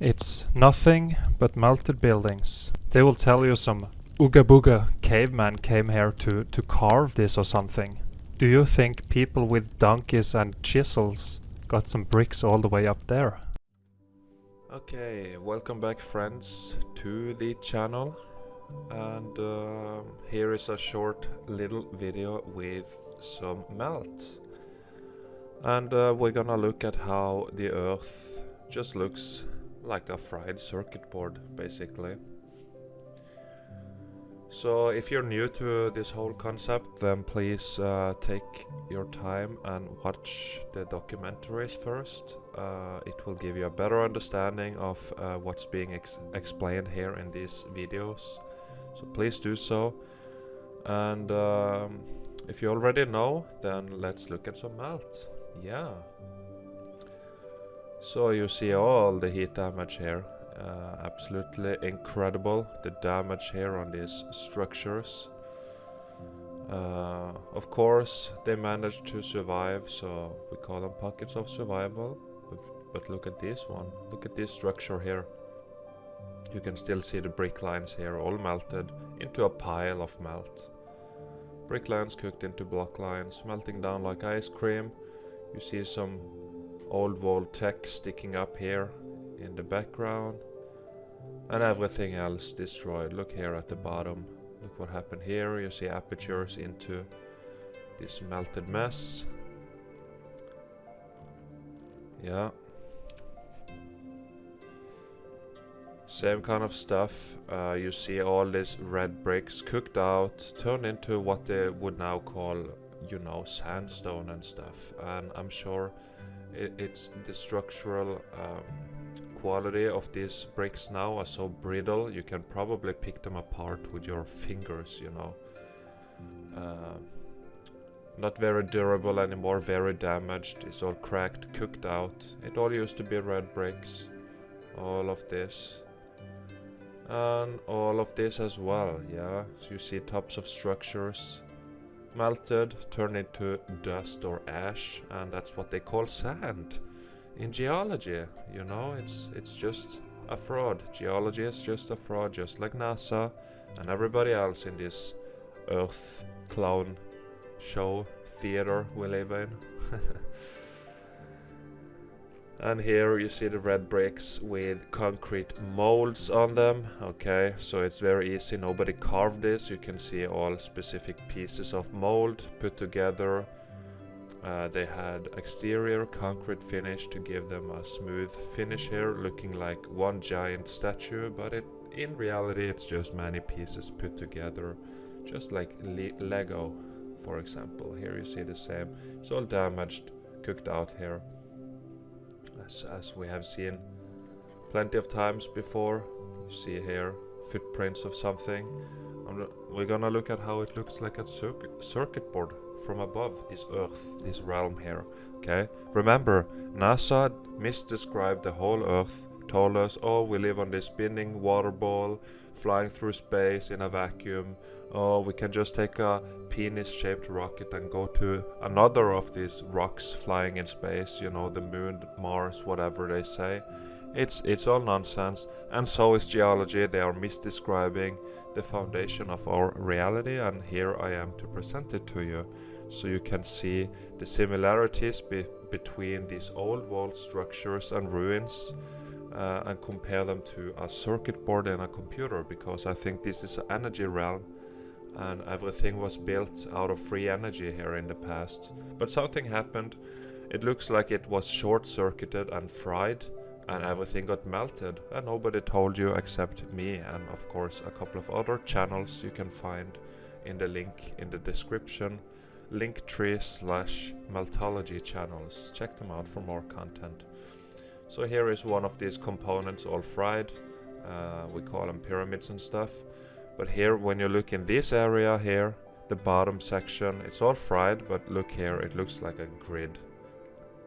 It's nothing but melted buildings. They will tell you some ooga booga caveman came here to carve this or something. Do you think people with donkeys and chisels got some bricks all the way up there? Okay, welcome back friends to the channel, and here is a short little video with some melt, and we're gonna look at how the earth just looks like a fried circuit board basically. So if you're new to this whole concept, then please take your time and watch the documentaries first. It will give you a better understanding of what's being explained here in these videos. So please do so. And if you already know, then let's look at some melt. Yeah. So you see all the heat damage here. Absolutely incredible, the damage here on these structures. Of course they managed to survive, so we call them pockets of survival. But look at this one, look at this structure here. You can still see the brick lines here, all melted into a pile of melt. Brick lines cooked into block lines, melting down like ice cream. You see some old wall tech sticking up here in the background, and everything else destroyed. Look here at the bottom, look what happened here. You see apertures into this melted mess. Yeah, same kind of stuff. You see all these red bricks cooked out, turned into what they would now call, you know, sandstone and stuff. And I'm sure it's the structural quality of these bricks now are so brittle, you can probably pick them apart with your fingers, you know. Not very durable anymore, very damaged. It's all cracked, cooked out. It all used to be red bricks. All of this. And all of this as well, yeah. So you see tops of structures melted, turned into dust or ash, and that's what they call sand in geology. You know, it's just a fraud. Geology is just a fraud, just like NASA and everybody else in this earth clown show theater we live in. And here you see the red bricks with concrete molds on them. Okay, so it's very easy, nobody carved this. You can see all specific pieces of mold put together. They had exterior concrete finish to give them a smooth finish here, looking like one giant statue, but in reality it's just many pieces put together, just like Lego, for example. Here you see the same. It's all damaged, cooked out here, as we have seen plenty of times before. You see here footprints of something. We're gonna look at how it looks like a circuit board from above this earth, this realm here. Okay, remember, NASA misdescribed the whole earth, told us, oh, we live on this spinning water ball flying through space in a vacuum. Oh, we can just take a penis-shaped rocket and go to another of these rocks flying in space, you know, the moon, Mars, whatever they say. It's all nonsense, and so is geology. They are misdescribing the foundation of our reality, and here I am to present it to you, so you can see the similarities between these old wall structures and ruins, and compare them to a circuit board in a computer, because I think this is an energy realm and everything was built out of free energy here in the past. But something happened. It looks like it was short-circuited and fried, and everything got melted, and nobody told you except me and of course a couple of other channels you can find in the link in the description. Linktree/meltology channels. Check them out for more content. So here is one of these components all fried. We call them pyramids and stuff. But here, when you look in this area here, the bottom section, it's all fried, but look here, it looks like a grid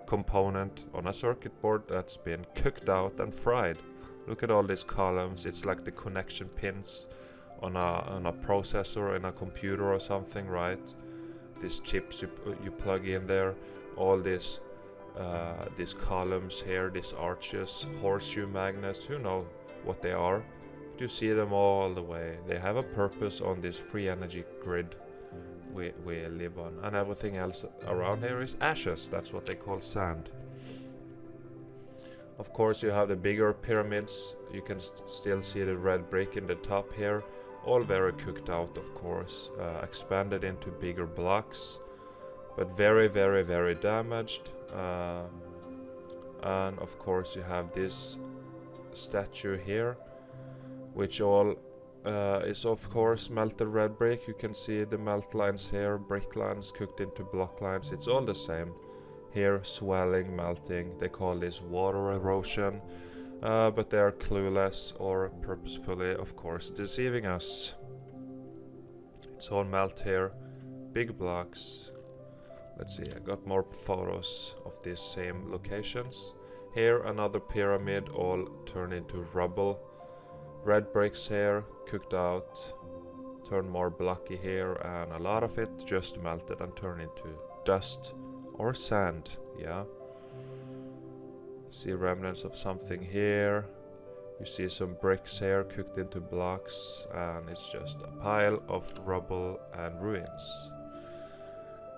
component on a circuit board that's been cooked out and fried. Look at all these columns. It's like the connection pins on a processor in a computer or something, right? These chips you plug in there, all these these columns here, these arches, horseshoe magnets, you know what they are. You see them all the way. They have a purpose on this free energy grid we live on, and everything else around here is ashes. That's what they call sand. Of course, you have the bigger pyramids. You can still see the red brick in the top here, all very cooked out, of course, expanded into bigger blocks, but very, very, very damaged. And of course you have this statue here, which all is of course melted red brick. You can see the melt lines here, brick lines cooked into block lines. It's all the same. Here, swelling, melting. They call this water erosion, but they are clueless or purposefully, of course, deceiving us. It's all melt here, big blocks. Let's see, I got more photos of these same locations. Here, another pyramid, all turned into rubble. Red bricks here, cooked out, turned more blocky here, and a lot of it just melted and turned into dust or sand. Yeah. See remnants of something here. You see some bricks here cooked into blocks, and it's just a pile of rubble and ruins.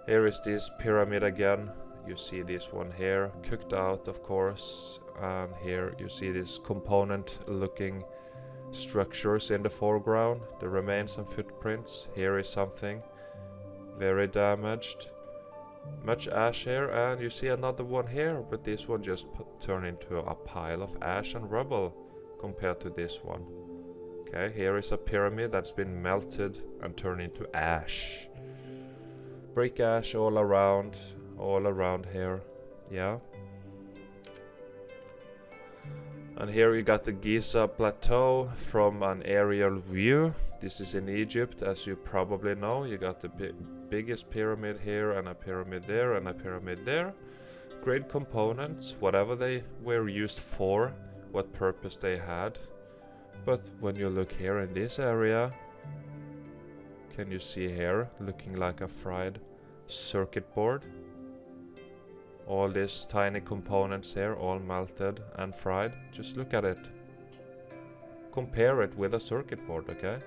Here is this pyramid again. You see this one here, cooked out, of course, and here you see this component looking structures in the foreground, the remains and footprints. Here is something very damaged, much ash here, and you see another one here, but this one just turned into a pile of ash and rubble compared to this one. Okay, here is a pyramid that's been melted and turned into ash. Brick ash all around here. Yeah. And here you got the Giza plateau from an aerial view. This is in Egypt, as you probably know. You got the biggest pyramid here, and a pyramid there, and a pyramid there. Great components, whatever they were used for, what purpose they had. But when you look here in this area, can you see here, looking like a fried circuit board? All these tiny components here, all melted and fried. Just look at it. Compare it with a circuit board, okay?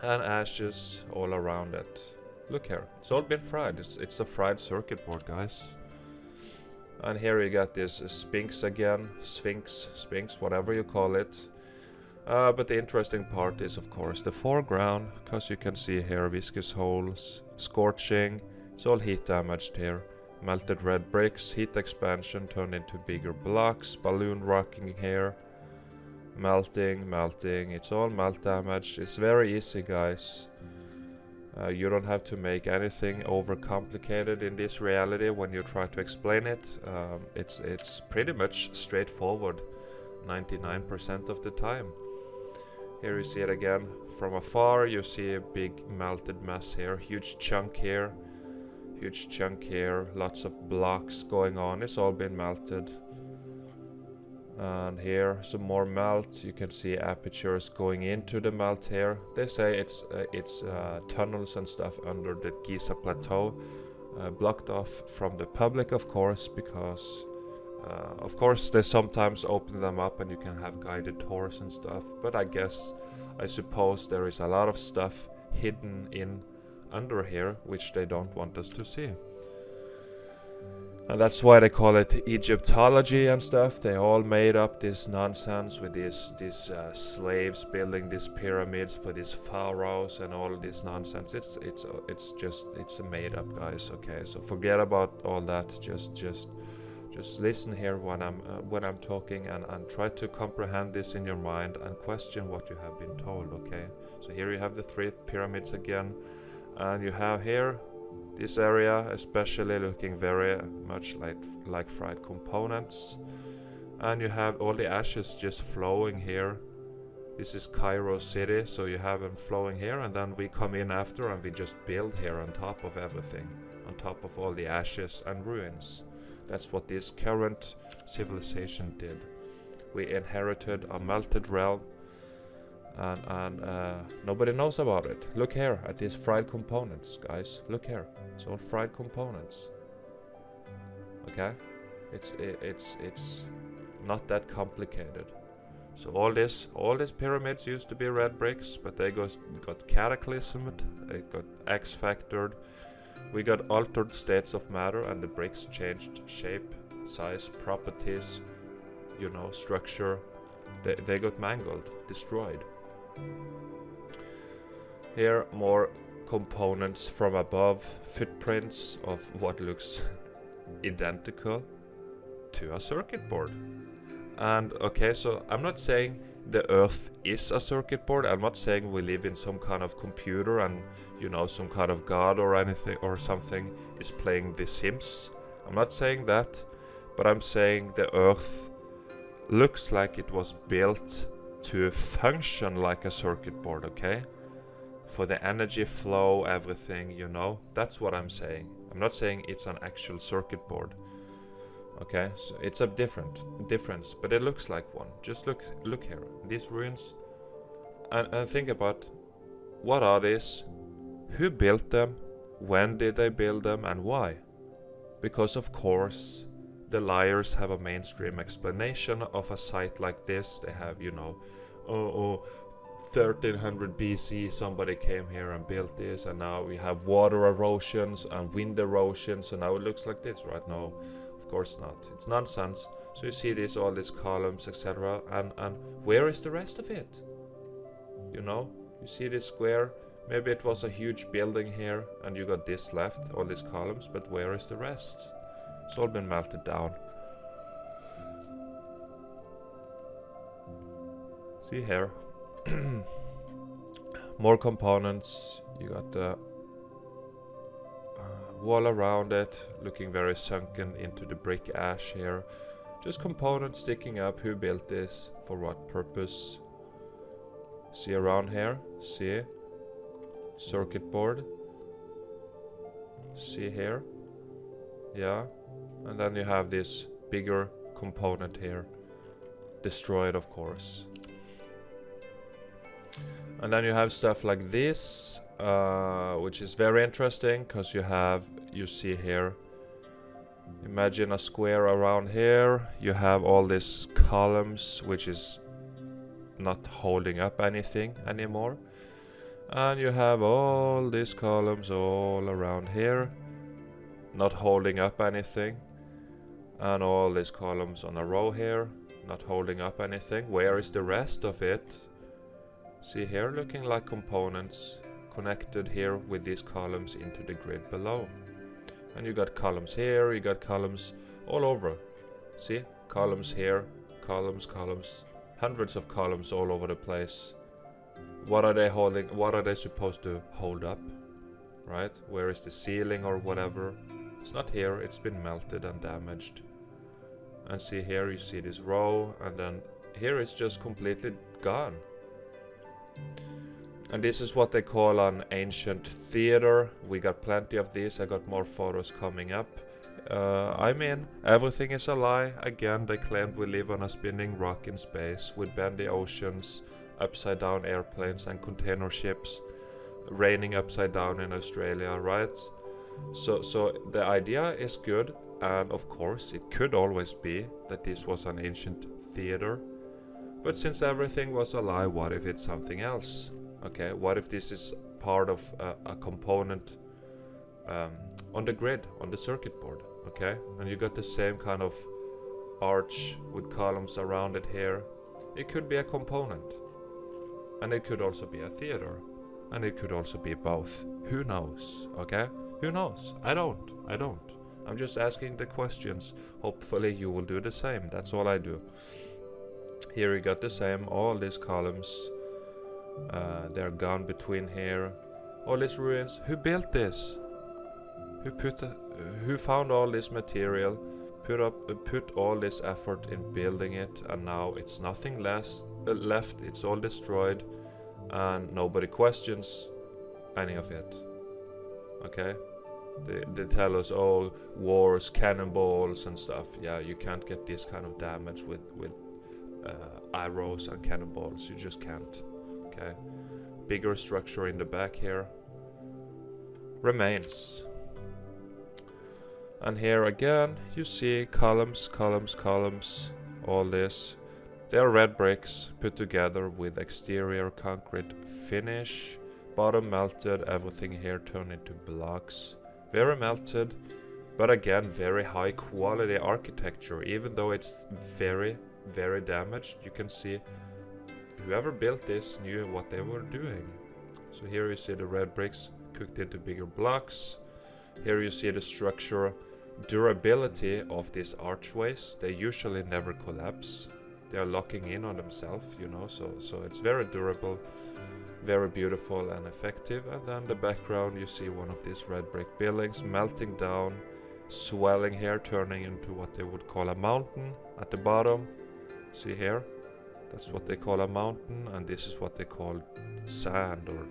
And ashes all around it. Look here, it's all been fried. It's a fried circuit board, guys. And here you got this Sphinx again. Sphinx, whatever you call it. But the interesting part is, of course, the foreground, because you can see here viscous holes, scorching. It's all heat damaged here. Melted red bricks, heat expansion turned into bigger blocks, balloon rocking here. Melting. It's all melt damaged. It's very easy, guys. You don't have to make anything overcomplicated in this reality when you try to explain it. It's pretty much straightforward 99% of the time. Here you see it again. From afar you see a big melted mess here. Huge chunk here, lots of blocks going on. It's all been melted. And here some more melt. You can see apertures going into the melt here. They say it's tunnels and stuff under the Giza plateau, blocked off from the public, of course, because of course they sometimes open them up and you can have guided tours and stuff. But I suppose there is a lot of stuff hidden in under here which they don't want us to see. And that's why they call it Egyptology and stuff. They all made up this nonsense with these slaves building these pyramids for these pharaohs and all this nonsense. It's made up, guys. Okay, so forget about all that. Just listen here when I'm talking and try to comprehend this in your mind and question what you have been told. Okay, so here you have the 3 pyramids again, and you have here this area especially looking very much like fried components, and you have all the ashes just flowing here. This is Cairo city, so you have them flowing here, and then we come in after and we just build here on top of everything, on top of all the ashes and ruins. That's what this current civilization did. We inherited a melted realm, and nobody knows about it. Look here at these fried components, guys. Look here, it's all fried components. Okay, it's not that complicated. So all these pyramids used to be red bricks, but they got cataclysmed, they got X-factored. We got altered states of matter, and the bricks changed shape, size, properties, you know, structure. They got mangled, destroyed. Here, more components from above, footprints of what looks identical to a circuit board. And okay, so I'm not saying the Earth is a circuit board. I'm not saying we live in some kind of computer and, you know, some kind of god or anything or something is playing The Sims. I'm not saying that, but I'm saying the Earth looks like it was built to function like a circuit board, okay? For the energy flow, everything, you know, that's what I'm saying. I'm not saying it's an actual circuit board. Okay, so it's a difference, but it looks like one. Just look here, these ruins, and think about what are these? Who built them? When did they build them, and why? Because of course, the liars have a mainstream explanation of a site like this. They have, you know, 1300 BC somebody came here and built this, and now we have water erosions and wind erosion, so now it looks like this, right? No, of course not. It's nonsense. So you see this, all these columns, etc. And where is the rest of it? You know, you see this square. Maybe it was a huge building here, and you got this left, all these columns. But where is the rest? It's all been melted down. See here. More components. You got the wall around it, looking very sunken into the brick ash here. Just components sticking up. Who built this? For what purpose? See around here? See? Circuit board. See here? Yeah. And then you have this bigger component here. Destroyed, of course. And then you have stuff like this, which is very interesting, because you see here, imagine a square around here. You have all these columns, which is not holding up anything anymore. And you have all these columns all around here, not holding up anything. And all these columns on a row here, not holding up anything. Where is the rest of it? See here, looking like components connected here with these columns into the grid below. And you got columns here, you got columns all over. See, columns here, columns, hundreds of columns all over the place. What are they holding? What are they supposed to hold up? Right? Where is the ceiling or whatever? It's not here, it's been melted and damaged. And see here, you see this row, and then here it's just completely gone. And this is what they call an ancient theater. We got plenty of these. I got more photos coming up. I mean, everything is a lie. Again, they claimed we live on a spinning rock in space with bendy oceans, upside down airplanes and container ships, raining upside down in Australia, right? So the idea is good, and of course it could always be that this was an ancient theater. But since everything was a lie, what if it's something else? Okay, what if this is part of a component on the grid, on the circuit board? Okay, and you got the same kind of arch with columns around it here. It could be a component, and it could also be a theater, and it could also be both. Who knows? Okay, who knows? I don't. I'm just asking the questions. Hopefully you will do the same. That's all I do. Here you got the same, all these columns, they're gone between here. All these ruins. Who built this? Who found all this material, put all this effort in building it, and now it's nothing left. It's all destroyed, and nobody questions any of it. Okay, they tell us, oh, wars, cannonballs and stuff. Yeah, you can't get this kind of damage with arrows and cannonballs. You just can't. Okay, bigger structure in the back here. Remains. And here again you see columns, columns, columns, all this. They are red bricks put together with exterior concrete finish, bottom melted, everything here turned into blocks. Very melted, but again very high quality architecture. Even though it's very, very damaged, you can see whoever built this knew what they were doing. So here you see the red bricks cooked into bigger blocks. Here you see the structural durability of these archways. They usually never collapse. They are locking in on themselves, you know, so it's very durable, very beautiful and effective. And then the background, you see one of these red brick buildings melting down, swelling here, turning into what they would call a mountain at the bottom. See here? That's what they call a mountain, and this is what they call sand or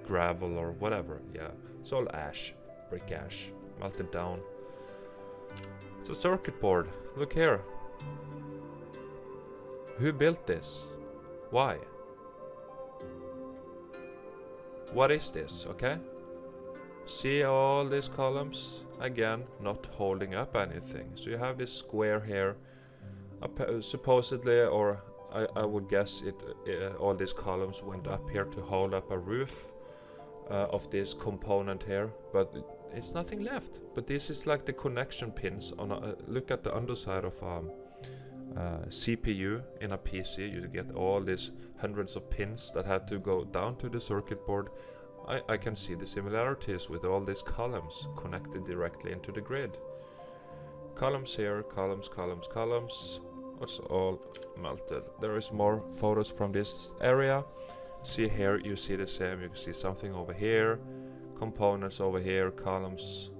gravel or whatever. Yeah, it's all ash, brick ash, melted down. It's a circuit board. Look here. Who built this? Why? What is this, okay? See all these columns? Again, not holding up anything. So you have this square here, supposedly, or I would guess all these columns went up here to hold up a roof of this component here, but it's nothing left. But this is like the connection pins on look at the underside of CPU in a PC. You get all these hundreds of pins that had to go down to the circuit board. I can see the similarities with all these columns connected directly into the grid. Columns here, columns, columns, columns. It's all melted. There is more photos from this area. See here, you see the same. You can see something over here, components over here, columns,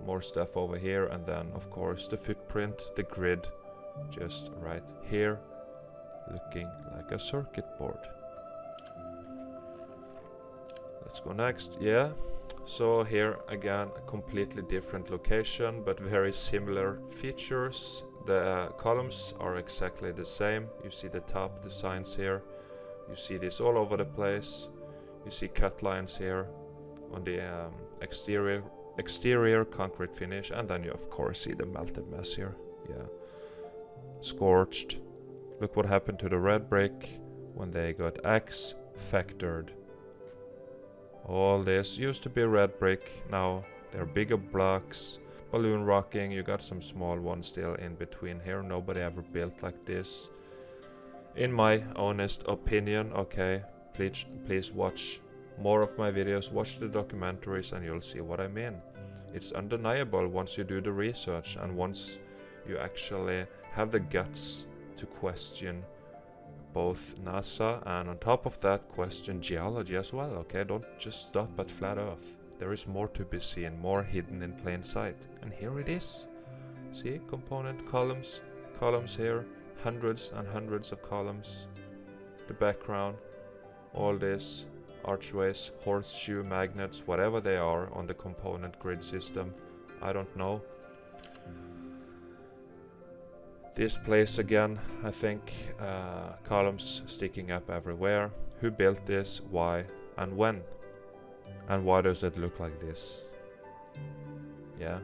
more stuff over here, and then of course the footprint, the grid, just right here, looking like a circuit board. Let's go next. Yeah, so here again, a completely different location, but very similar features. The columns are exactly the same. You see the top designs here. You see this all over the place. You see cut lines here on the exterior concrete finish, and then you of course see the melted mess here. Yeah, scorched. Look what happened to the red brick when they got X factored. All this used to be red brick, now they're bigger blocks. Balloon rocking, you got some small ones still in between here. Nobody ever built like this, in my honest opinion. Okay, please watch more of my videos, watch the documentaries, and you'll see what I mean. It's undeniable once you do the research and once you actually have the guts to question both NASA and on top of that question geology as well. Okay, don't just stop at flat earth. There is more to be seen, more hidden in plain sight. And here it is. See, component columns, columns here, hundreds and hundreds of columns. The background, all this, archways, horseshoe magnets, whatever they are on the component grid system, I don't know. This place again, I think, columns sticking up everywhere. Who built this, why, and when? And why does it look like this? Yeah.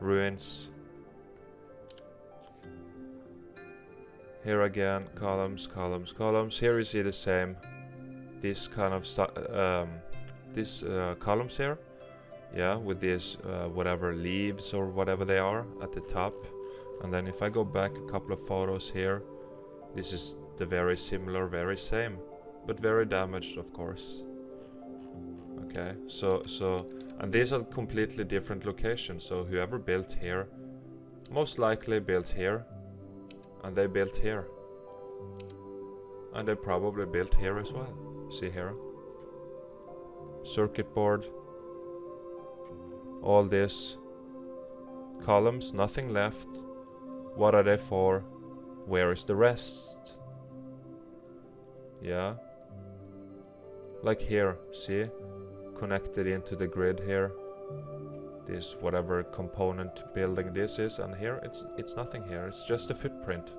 Ruins. Here again, columns, columns, columns. Here you see the same. This kind of columns here. Yeah, with these whatever leaves or whatever they are at the top. And then if I go back a couple of photos here, this is the very similar, very same, but very damaged, of course. Okay, so and these are completely different locations. So whoever built here most likely built here, and they built here, and they probably built here as well. See here, circuit board, all this, columns, nothing left. What are they for? Where is the rest? Yeah, like here, see, connected into the grid here, this whatever component building this is, and here it's nothing here, it's just a footprint.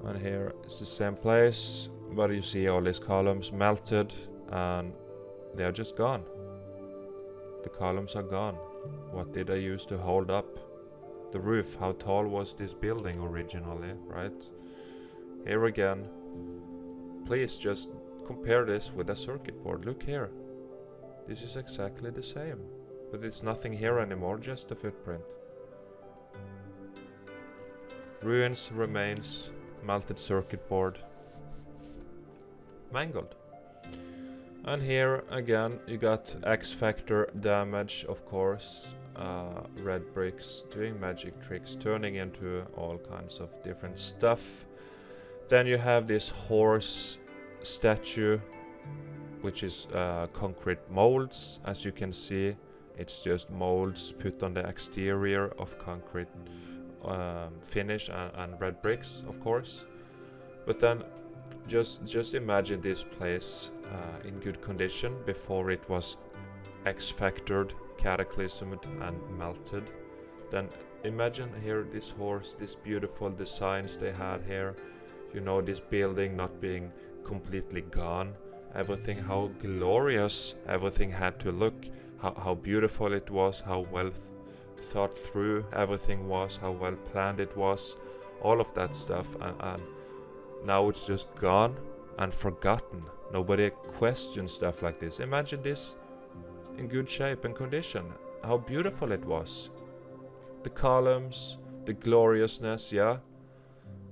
And here it's the same place, but you see all these columns melted, and they are just gone. The columns are gone. What did I use to hold up the roof? How tall was this building originally, right? Here again, please just compare this with a circuit board. Look here. This is exactly the same, but it's nothing here anymore, just a footprint. Ruins, remains, melted circuit board, mangled. And here again you got X factor damage, of course. Red bricks doing magic tricks, turning into all kinds of different stuff. Then you have this horse statue, which is concrete molds. As you can see, it's just molds put on the exterior of concrete finish and red bricks, of course. But then just imagine this place in good condition before it was X-factored, cataclysmed and melted. Then imagine here this horse, these beautiful designs they had here. You know, this building not being completely gone. Everything, how glorious everything had to look. How beautiful it was, how well thought through everything was, how well planned it was. All of that stuff, and now it's just gone and forgotten. Nobody questions stuff like this. Imagine this in good shape and condition. How beautiful it was. The columns, the gloriousness, yeah.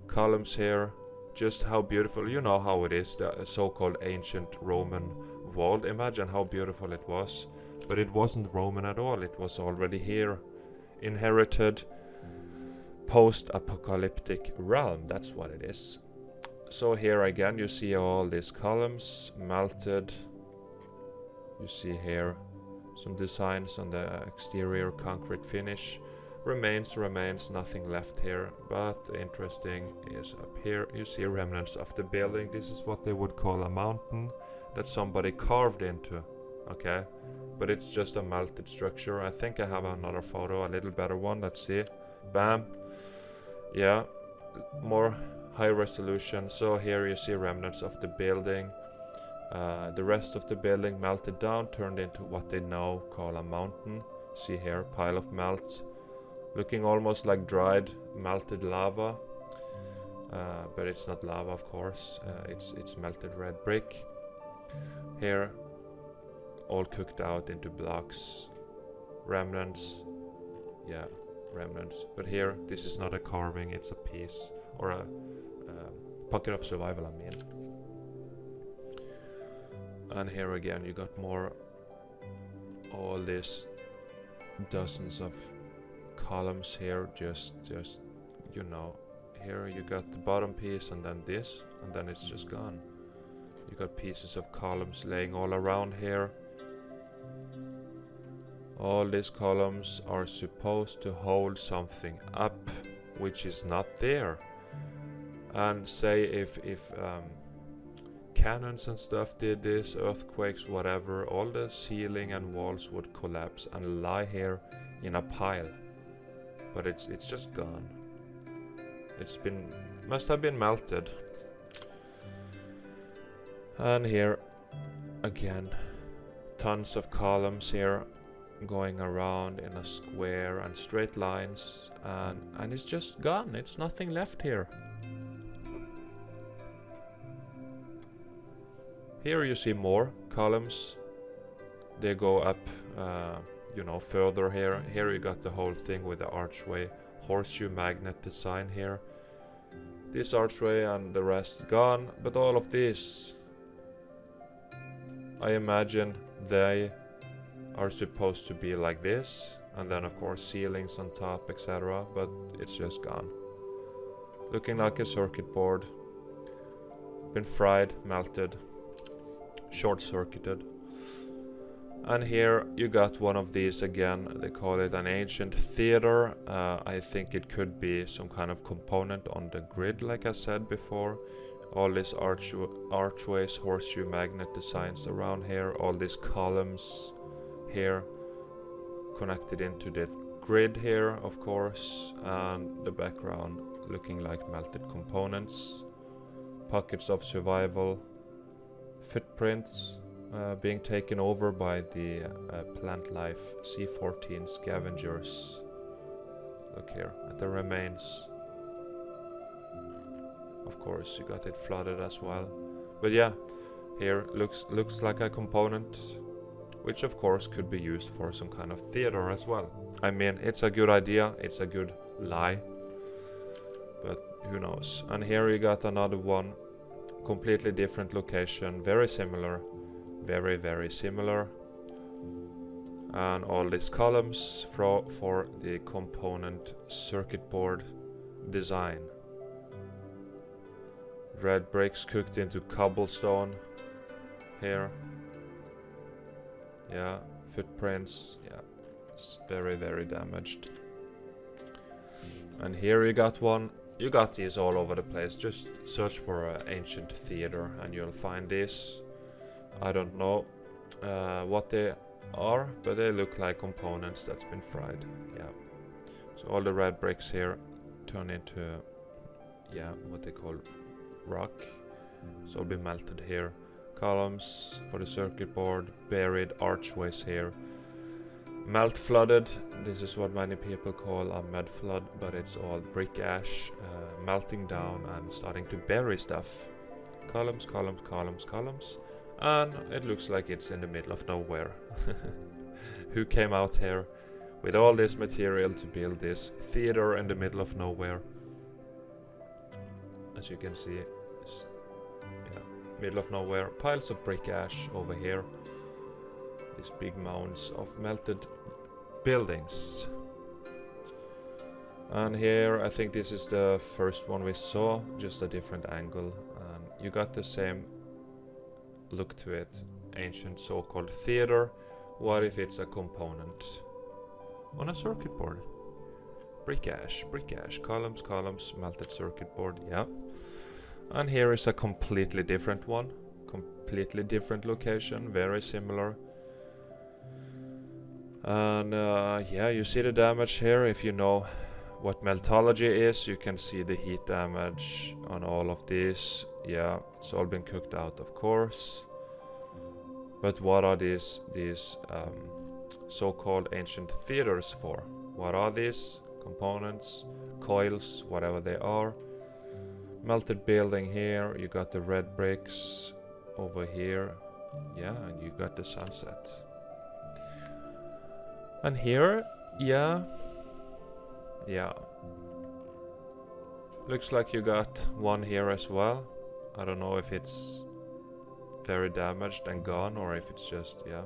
Columns here, just how beautiful. You know how it is, the so-called ancient Roman wall. Imagine how beautiful it was. But it wasn't Roman at all. It was already here. Inherited post-apocalyptic realm. That's what it is. So here again you see all these columns melted. You see here some designs on the exterior concrete finish. Remains, nothing left here. But interesting is up here you see remnants of the building. This is what they would call a mountain that somebody carved into. Okay, but it's just a melted structure. I think I have another photo, a little better one. Let's see. Bam. Yeah, more high resolution. So here you see remnants of the building. The rest of the building melted down, turned into what they now call a mountain. See here, pile of melt, looking almost like dried melted lava, but it's not lava, of course. It's melted red brick. Here, all cooked out into blocks. Remnants, yeah, remnants. But here, this is not a carving; it's a piece or a pocket of survival, I mean. And here again you got more, all these dozens of columns here, just you know, here you got the bottom piece and then this, and then it's just gone. You got pieces of columns laying all around here. All these columns are supposed to hold something up which is not there. And say if cannons and stuff did this, earthquakes, whatever, all the ceiling and walls would collapse and lie here in a pile. But it's just gone. Must have been melted. And here again, tons of columns here going around in a square and straight lines, and it's just gone. It's nothing left here. Here you see more columns. They go up, you know, further here. Here you got the whole thing with the archway, horseshoe magnet design here. This archway and the rest gone, but all of these, I imagine they are supposed to be like this, and then of course ceilings on top, etc. But it's just gone. Looking like a circuit board. Been fried, melted, short-circuited. And here you got one of these again. They call it an ancient theater. I think it could be some kind of component on the grid, like I said before. All these archways, horseshoe magnet designs around here, all these columns here connected into the grid here, of course, and the background looking like melted components. Pockets of survival, footprints, being taken over by the plant life C14 scavengers. Look here at the remains. Of course, you got it flooded as well. But yeah, here looks like a component, which of course could be used for some kind of theater as well. I mean, it's a good idea, it's a good lie, but who knows. And here you got another one, completely different location, very similar, very similar. And all these columns for the component circuit board design. Red bricks cooked into cobblestone here. Yeah, footprints. Yeah, it's very damaged. And here you got one. You got these all over the place. Just search for ancient theater and you'll find these. I don't know what they are, but they look like components that's been fried. Yeah. So all the red bricks here turn into, yeah, what they call rock. So it'll be melted here. Columns for the circuit board, buried archways here. Melt flooded. This is what many people call a mud flood, but it's all brick ash melting down and starting to bury stuff. Columns, and it looks like it's in the middle of nowhere. Who came out here with all this material to build this theater in the middle of nowhere? As you can see, middle of nowhere, piles of brick ash over here. These big mounds of melted buildings. And here, I think this is the first one we saw, just a different angle. And you got the same look to it. Ancient so-called theater. What if it's a component on a circuit board? Brick ash, columns, melted circuit board, yeah. And here is a completely different one. Completely different location, very similar. And yeah, you see the damage here. If you know what meltology is, you can see the heat damage on all of these. Yeah, it's all been cooked out, of course. But what are these so-called ancient theaters for? What are these? Components, coils, whatever they are. Melted building here, you got the red bricks over here. Yeah, and you got the sunset. And here, yeah. Looks like you got one here as well. I don't know if it's very damaged and gone or if it's just, yeah,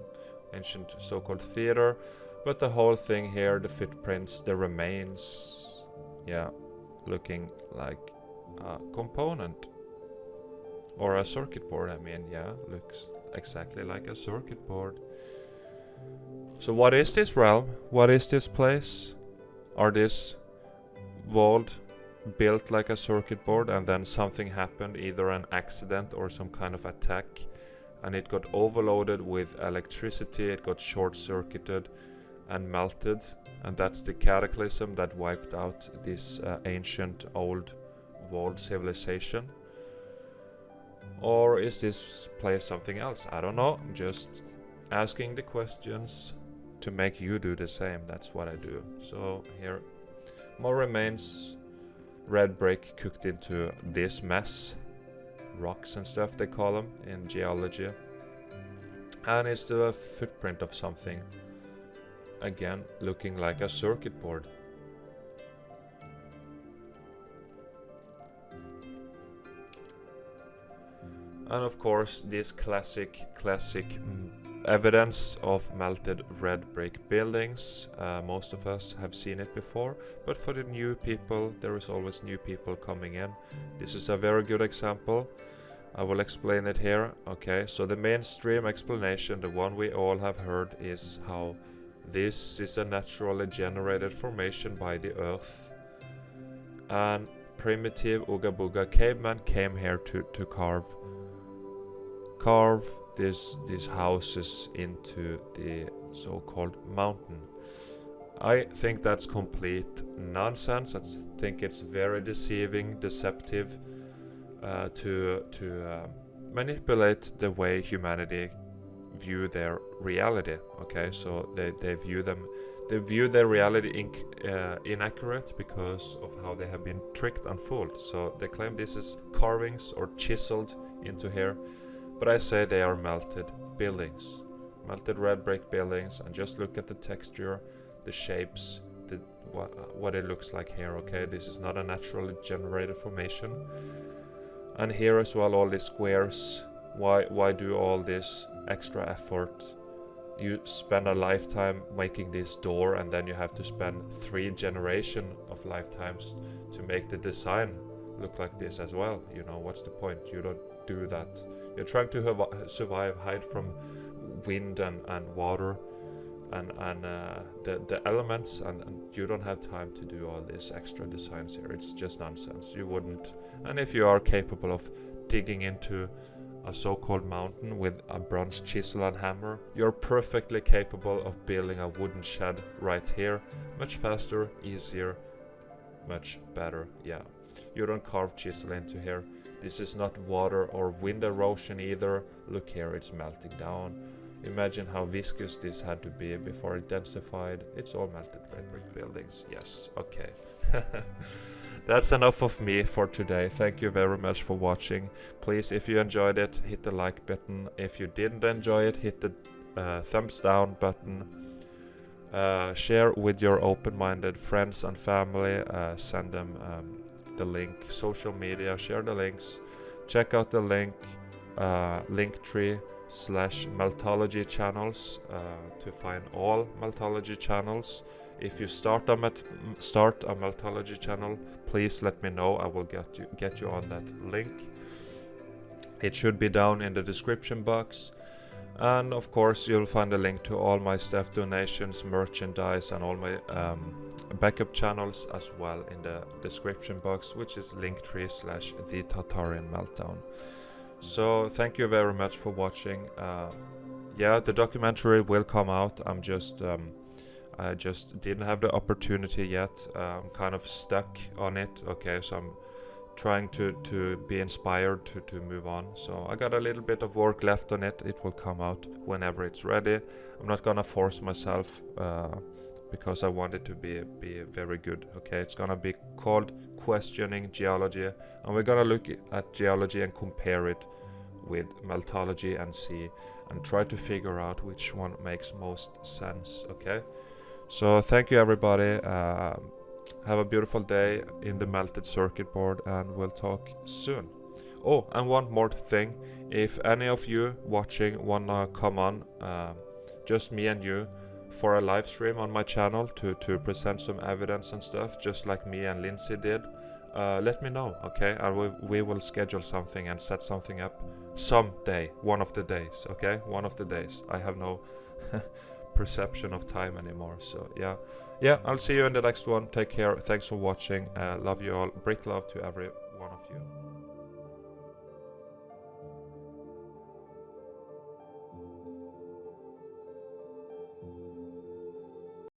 ancient so-called theater. But the whole thing here, the footprints, the remains, yeah, looking like a component or a circuit board. I mean, yeah, looks exactly like a circuit board. So what is this realm? What is this place? Are this walled, built like a circuit board, and then something happened, either an accident or some kind of attack, and it got overloaded with electricity, it got short-circuited and melted, and that's the cataclysm that wiped out this ancient old walled civilization? Or is this place something else? I don't know, just asking the questions to make you do the same. That's what I do. So here, more remains, red brick cooked into this mess, rocks and stuff they call them in geology, and it's the footprint of something, again looking like a circuit board. And of course this classic evidence of melted red brick buildings. Most of us have seen it before, but for the new people, there is always new people coming in. This is a very good example. I will explain it here. Okay, so the mainstream explanation, the one we all have heard, is how this is a naturally generated formation by the earth, and primitive Ooga Booga cavemen came here to carve these houses into the so-called mountain. I think that's complete nonsense. I think it's very deceptive to manipulate the way humanity view their reality. Okay, so they view their reality inaccurate because of how they have been tricked and fooled. So they claim this is carvings or chiseled into here, but I say they are melted buildings, melted red brick buildings. And just look at the texture, the shapes, what it looks like here. Okay, this is not a naturally generated formation. And here as well, all these squares. Why do all this extra effort? You spend a lifetime making this door, and then you have to spend 3 generations of lifetimes to make the design look like this as well. You know, what's the point? You don't do that. You're trying to survive, hide from wind and water and the elements, and you don't have time to do all these extra designs here. It's just nonsense. You wouldn't. And if you are capable of digging into a so-called mountain with a bronze chisel and hammer, you're perfectly capable of building a wooden shed right here. Much faster, easier, much better. Yeah, you don't carve chisel into here. This is not water or wind erosion either. Look here, it's melting down. Imagine how viscous this had to be before it densified. It's all melted red brick buildings. Yes, okay. That's enough of me for today. Thank you very much for watching. Please, if you enjoyed it, hit the like button. If you didn't enjoy it, hit the thumbs down button. Share with your open-minded friends and family. Send them the link. Social media, share the links. Check out the link, linktree/meltology channels to find all meltology channels. If you start a meltology channel, please let me know. I will get you on that link. It should be down in the description box. And of course, you'll find a link to all my stuff, donations, merchandise, and all my backup channels as well in the description box, which is linktree/the Tartarian Meltdown. So thank you very much for watching. Yeah, the documentary will come out. I just didn't have the opportunity yet. I'm kind of stuck on it. Okay, so I'm trying to be inspired to move on. So I got a little bit of work left on it. It will come out whenever it's ready. I'm not gonna force myself because I want it to be very good. Okay, it's gonna be called Questioning Geology, and we're gonna look at geology and compare it with meltology and see and try to figure out which one makes most sense. Okay, so thank you everybody. Have a beautiful day in the melted circuit board, and we'll talk soon. Oh, and one more thing. If any of you watching wanna come on, just me and you, for a live stream on my channel to present some evidence and stuff, just like me and Lindsay did, let me know, okay? And we will schedule something and set something up someday, one of the days, okay? One of the days. I have no perception of time anymore, so yeah, I'll see you in the next one. Take care. Thanks for watching. Love you all. Brick love to every one of you.